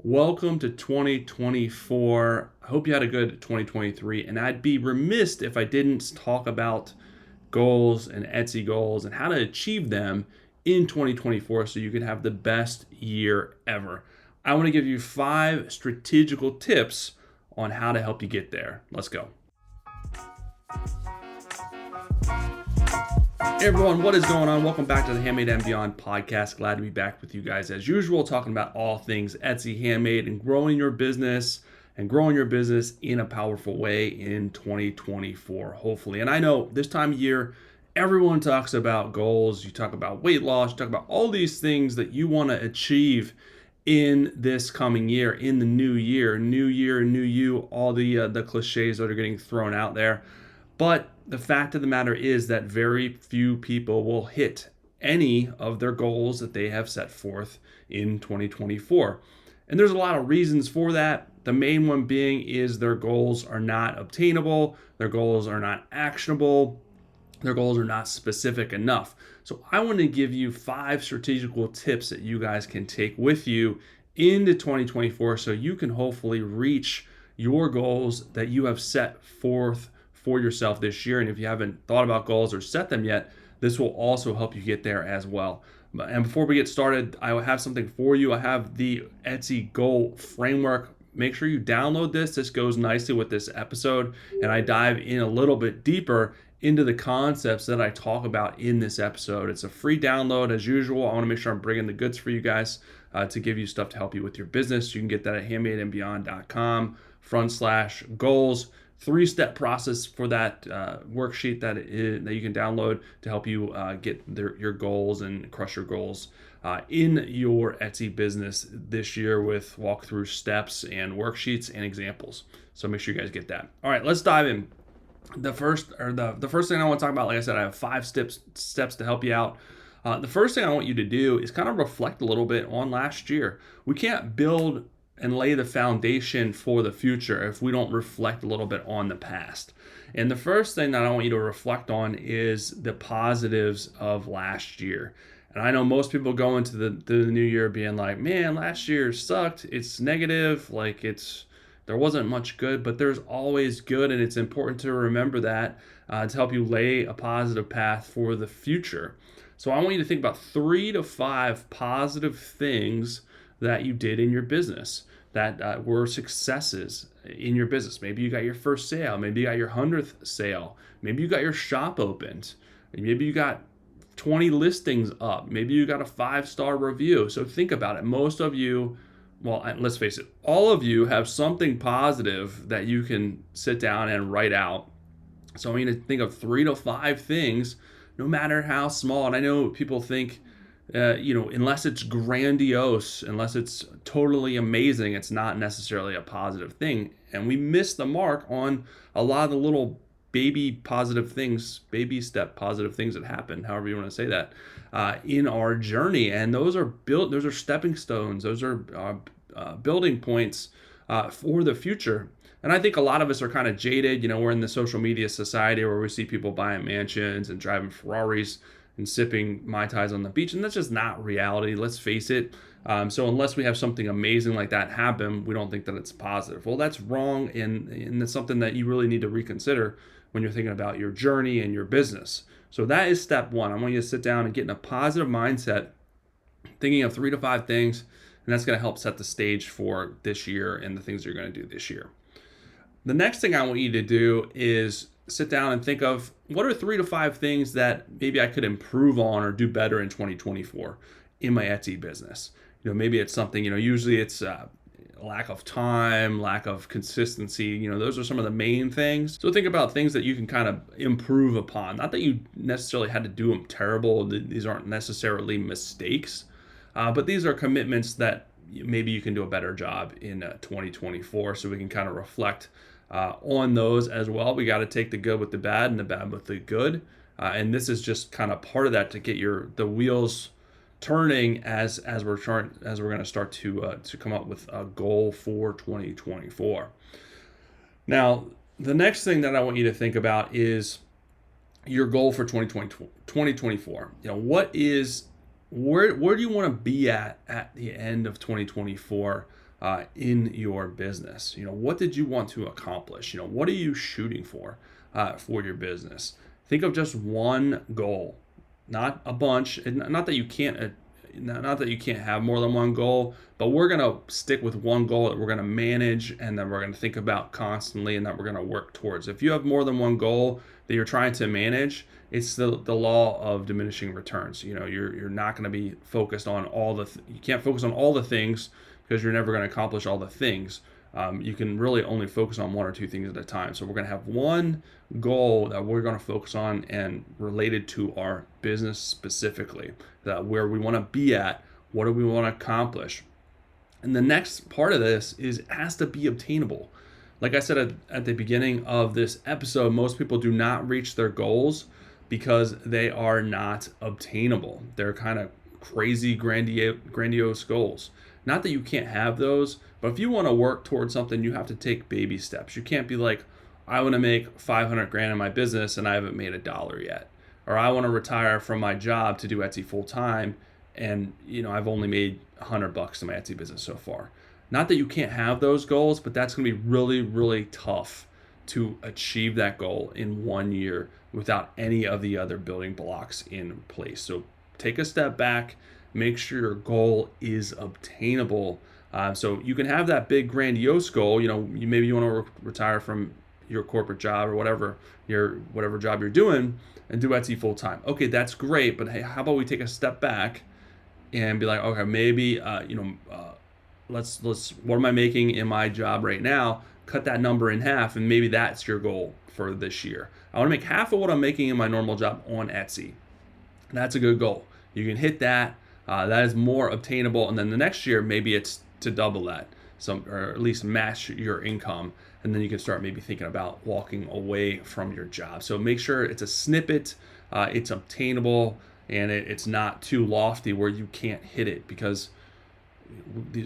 Welcome to 2024. I hope you had a good 2023, and I'd be remiss if I didn't talk about goals and Etsy goals and how to achieve them in 2024 so you can have the best year ever. I want to give you 5 strategical tips on how to help you get there. Let's go. Hey everyone, what is going on? Welcome back to the Handmade and Beyond podcast. Glad to be back with you guys as usual, talking about all things Etsy, handmade, and growing your business in a powerful way in 2024, hopefully. And I know this time of year, everyone talks about goals. You talk about weight loss, you talk about all these things that you want to achieve in this coming year, in the new year, new you, all the cliches that are getting thrown out there. But the fact of the matter is that very few people will hit any of their goals that they have set forth in 2024. And there's a lot of reasons for that. The main one being is their goals are not obtainable, their goals are not actionable, their goals are not specific enough. So I want to give you 5 strategical tips that you guys can take with you into 2024 so you can hopefully reach your goals that you have set forth for yourself this year. And if you haven't thought about goals or set them yet, this will also help you get there as well. And before we get started, I have something for you. I have the Etsy goal framework. Make sure you download this. This goes nicely with this episode, and I dive in a little bit deeper into the concepts that I talk about in this episode. It's a free download as usual. I want to make sure I'm bringing the goods for you guys to give you stuff to help you with your business. You can get that at handmadeandbeyond.com/goals. 3-step process for that worksheet that you can download to help you get your goals and crush your goals in your Etsy business this year with walkthrough steps and worksheets and examples. So make sure you guys get that. All right, let's dive in. The first thing I want to talk about, like I said, I have 5 steps to help you out. The first thing I want you to do is kind of reflect a little bit on last year. We can't build and lay the foundation for the future if we don't reflect a little bit on the past. And the first thing that I want you to reflect on is the positives of last year. And I know most people go into the new year being like, man, last year sucked. It's negative. There wasn't much good, but there's always good. And it's important to remember that to help you lay a positive path for the future. So I want you to think about 3 to 5 positive things that you did in your business that were successes in your business. Maybe you got your first sale. Maybe you got your 100th sale. Maybe you got your shop opened. Maybe you got 20 listings up. Maybe you got a 5-star review. So think about it. Most of you, well, let's face it, all of you have something positive that you can sit down and write out. So I want you to think of 3 to 5 things, no matter how small. And I know people think, unless it's grandiose, unless it's totally amazing, it's not necessarily a positive thing. And we miss the mark on a lot of the little baby step positive things that happen, however you want to say that, in our journey. And those are stepping stones. Those are building points for the future. And I think a lot of us are kind of jaded. We're in the social media society where we see people buying mansions and driving Ferraris and sipping Mai Tais on the beach, and that's just not reality, let's face it. So unless we have something amazing like that happen, we don't think that it's positive. Well, that's wrong, and it's something that you really need to reconsider when you're thinking about your journey and your business. So that is step 1. I want you to sit down and get in a positive mindset, thinking of 3 to 5 things, and that's going to help set the stage for this year and the things you're going to do this year. The next thing I want you to do is sit down and think of what are 3 to 5 things that maybe I could improve on or do better in 2024 in my Etsy business. Maybe it's something, usually it's lack of time, lack of consistency. Those are some of the main things. So think about things that you can kind of improve upon. Not that you necessarily had to do them terrible. These aren't necessarily mistakes, but these are commitments that maybe you can do a better job in 2024. So we can kind of reflect on those as well. We got to take the good with the bad and the bad with the good, and this is just kind of part of that to get the wheels turning as we're going to start to come up with a goal for 2024. Now, the next thing that I want you to think about is your goal for 2024. Where do you want to be at the end of 2024 in your business. What did you want to accomplish? What are you shooting for your business? Think of just one goal, not a bunch. Not that you can't. Not that you can't have more than one goal, but we're going to stick with one goal that we're going to manage and that we're going to think about constantly and that we're going to work towards. If you have more than one goal that you're trying to manage, it's the law of diminishing returns. You're not going to be focused on you can't focus on all the things because you're never going to accomplish all the things. You can really only focus on one or two things at a time. So we're going to have one goal that we're going to focus on and related to our business specifically, that where we want to be at, what do we want to accomplish. And the next part of this is it has to be obtainable. Like I said at the beginning of this episode, most people do not reach their goals because they are not obtainable. They're kind of crazy, grandiose goals. Not that you can't have those, but if you want to work towards something, you have to take baby steps. You can't be like, I want to make 500 grand in my business and I haven't made $1 yet. Or I want to retire from my job to do Etsy full time and I've only made $100 in my Etsy business so far. Not that you can't have those goals, but that's going to be really, really tough to achieve that goal in 1 year without any of the other building blocks in place. So take a step back, make sure your goal is obtainable. So you can have that big grandiose goal. Maybe you want to retire from your corporate job or whatever job you're doing and do Etsy full time. Okay, that's great, but hey, how about we take a step back and be like, okay, maybe let's what am I making in my job right now? Cut that number in half, and maybe that's your goal for this year. I want to make half of what I'm making in my normal job on Etsy. That's a good goal. You can hit that. That is more obtainable, and then the next year maybe it's to double that, or at least match your income, and then you can start maybe thinking about walking away from your job. So make sure it's a snippet, it's obtainable, and it's not too lofty where you can't hit it, because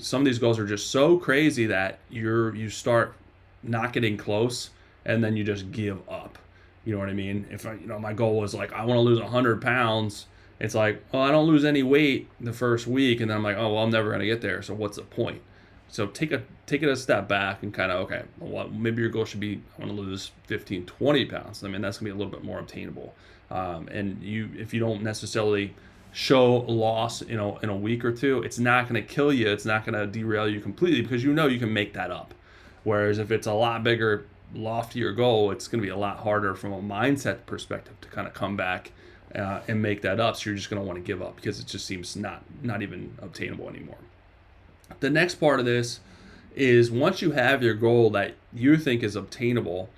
some of these goals are just so crazy that you start not getting close, and then you just give up. You know what I mean? If my goal was like, I want to lose 100 pounds. It's like, well, I don't lose any weight the first week, and then I'm like, oh, well, I'm never going to get there, so what's the point? So take it a step back and kind of, okay, well, maybe your goal should be, I want to lose 15, 20 pounds. I mean, that's going to be a little bit more obtainable. And if you don't necessarily show loss, in a week or two, it's not going to kill you. It's not going to derail you completely, because you can make that up. Whereas if it's a lot bigger, loftier goal, it's going to be a lot harder from a mindset perspective to kind of come back and make that up. So you're just going to want to give up because it just seems not even obtainable anymore. The next part of this is, once you have your goal that you think is obtainable,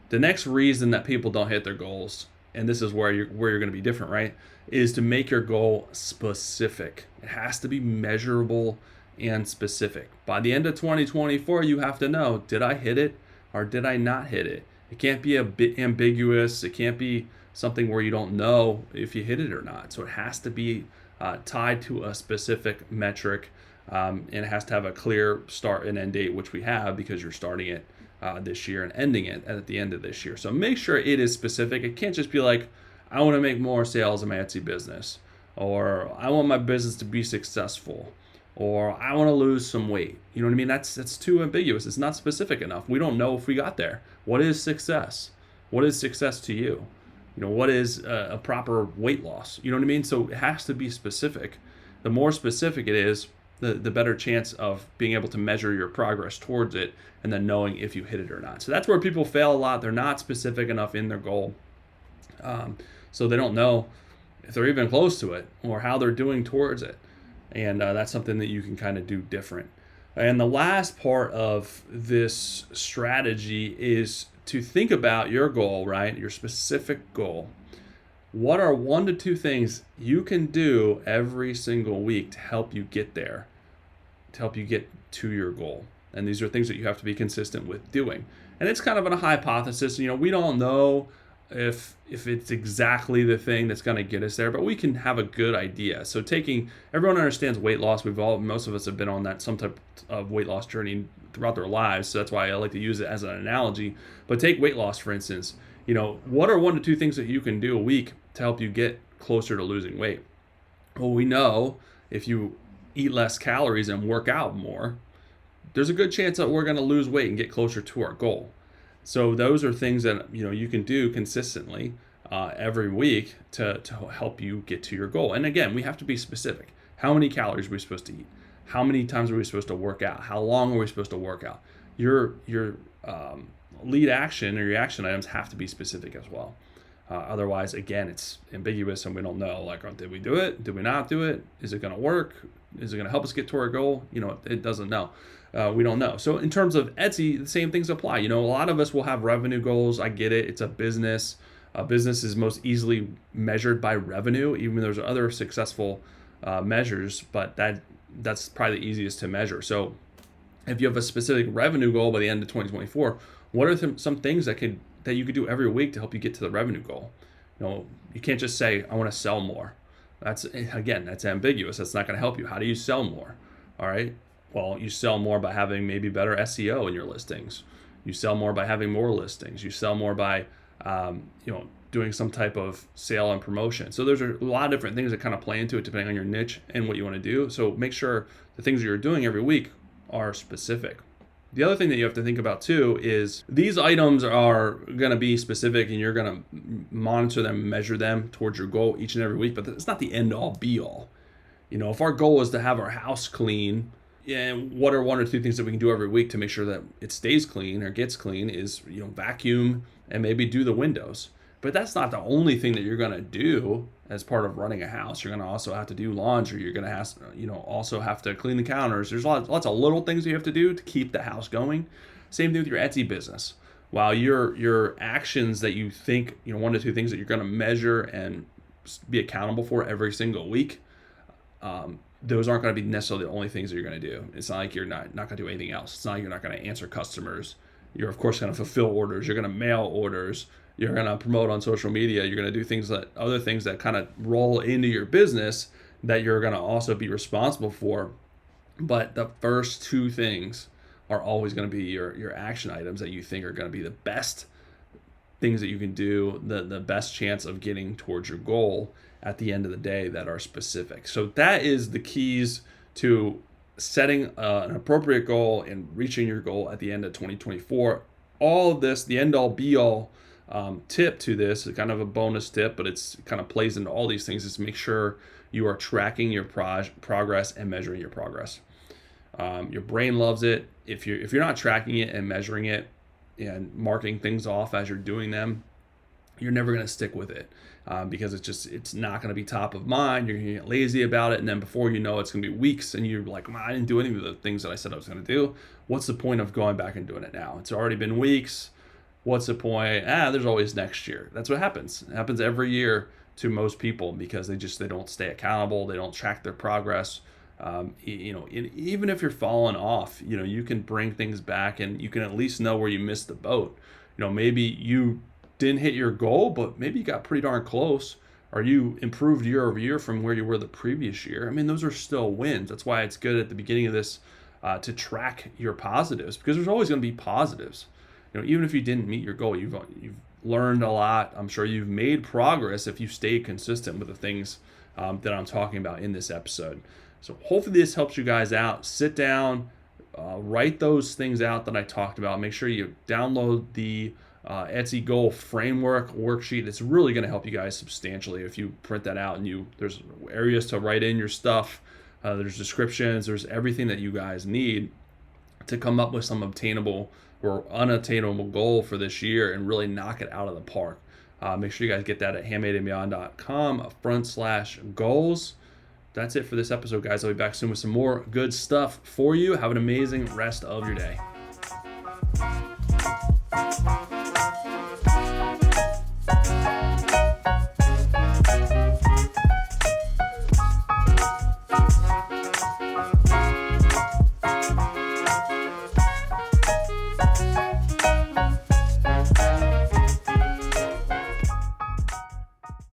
the next reason that people don't hit their goals, and this is where you're going to be different, right, is to make your goal specific. It has to be measurable and specific. By the end of 2024, you have to know, did I hit it or did I not hit it? It can't be a bit ambiguous. It can't be something where you don't know if you hit it or not. So it has to be tied to a specific metric, and it has to have a clear start and end date, which we have because you're starting it this year and ending it at the end of this year. So make sure it is specific. It can't just be like, I want to make more sales in my Etsy business, or I want my business to be successful, or I want to lose some weight. You know what I mean? That's too ambiguous. It's not specific enough. We don't know if we got there. What is success? What is success to you? What is a proper weight loss? You know what I mean? So it has to be specific. The more specific it is, the better chance of being able to measure your progress towards it and then knowing if you hit it or not. So that's where people fail a lot. They're not specific enough in their goal. So they don't know if they're even close to it or how they're doing towards it. And that's something that you can kind of do different. And the last part of this strategy is to think about your goal, right? Your specific goal. What are 1 to 2 things you can do every single week to help you get there, to help you get to your goal? And these are things that you have to be consistent with doing. And it's kind of a hypothesis. We don't know if it's exactly the thing that's going to get us there, but we can have a good idea. So everyone understands weight loss. Most of us have been on some type of weight loss journey throughout their lives. So that's why I like to use it as an analogy. But take weight loss, for instance. What are 1 to 2 things that you can do a week to help you get closer to losing weight? Well, we know if you eat less calories and work out more, there's a good chance that we're going to lose weight and get closer to our goal. So those are things that you can do consistently every week to help you get to your goal. And again, we have to be specific. How many calories are we supposed to eat? How many times are we supposed to work out? How long are we supposed to work out? Your lead action or your action items have to be specific as well. Otherwise, again, it's ambiguous and we don't know, like, did we do it? Did we not do it? Is it going to work? Is it going to help us get to our goal? It doesn't know. We don't know. So in terms of Etsy, the same things apply. A lot of us will have revenue goals. I get it. It's a business. A business is most easily measured by revenue, even though there's other successful measures, but that's probably the easiest to measure. So if you have a specific revenue goal by the end of 2024, what are some things that you could do every week to help you get to the revenue goal? You can't just say, I want to sell more. That's ambiguous. That's not going to help you. How do you sell more? All right. Well, you sell more by having maybe better SEO in your listings. You sell more by having more listings. You sell more by, doing some type of sale and promotion. So there's a lot of different things that kind of play into it depending on your niche and what you want to do. So make sure the things that you're doing every week are specific. The other thing that you have to think about too is these items are going to be specific and you're going to monitor them, measure them towards your goal each and every week, but it's not the end all be all. If our goal is to have our house clean, and what are one or two things that we can do every week to make sure that it stays clean or gets clean is, vacuum and maybe do the windows. But that's not the only thing that you're going to do as part of running a house. You're going to also have to do laundry. You're going to have, also have to clean the counters. There's lots of little things you have to do to keep the house going. Same thing with your Etsy business. While your actions that you think, one to two things that you're going to measure and be accountable for every single week, those aren't going to be necessarily the only things that you're going to do. It's not like you're not going to do anything else. It's not like you're not going to answer customers. You're, of course, going to fulfill orders. You're going to mail orders. You're going to promote on social media. You're going to do other things that kind of roll into your business that you're going to also be responsible for. But the first two things are always going to be your action items that you think are going to be the best things that you can do, the best chance of getting towards your goal at the end of the day that are specific. So that is the keys to setting an appropriate goal and reaching your goal at the end of 2024. All of this, the end all be all tip to this, is kind of a bonus tip, but it's kind of plays into all these things, is to make sure you are tracking your progress and measuring your progress. Your brain loves it. If you're not tracking it and measuring it and marking things off as you're doing them, you're never going to stick with it because it's not going to be top of mind. You're going to get lazy about it, and then before you know, it's going to be weeks, and you're like, I didn't do any of the things that I said I was going to do. What's the point of going back and doing it now? It's already been weeks. What's the point? There's always next year. That's what happens. It happens every year to most people because they don't stay accountable. They don't track their progress. Even if you're falling off, you can bring things back and you can at least know where you missed the boat. Maybe you didn't hit your goal, but maybe you got pretty darn close, or you improved year over year from where you were the previous year. I mean, those are still wins. That's why it's good at the beginning of this to track your positives, because there's always going to be positives. Even if you didn't meet your goal, you've learned a lot. I'm sure you've made progress if you stay consistent with the things that I'm talking about in this episode. So hopefully this helps you guys out. Sit down, write those things out that I talked about. Make sure you download the Etsy Goal Framework worksheet. It's really going to help you guys substantially if you print that out, and there's areas to write in your stuff. There's descriptions. There's everything that you guys need to come up with some obtainable or unattainable goal for this year and really knock it out of the park. Make sure you guys get that at handmadeandbeyond.com/goals. That's it for this episode, guys. I'll be back soon with some more good stuff for you. Have an amazing rest of your day.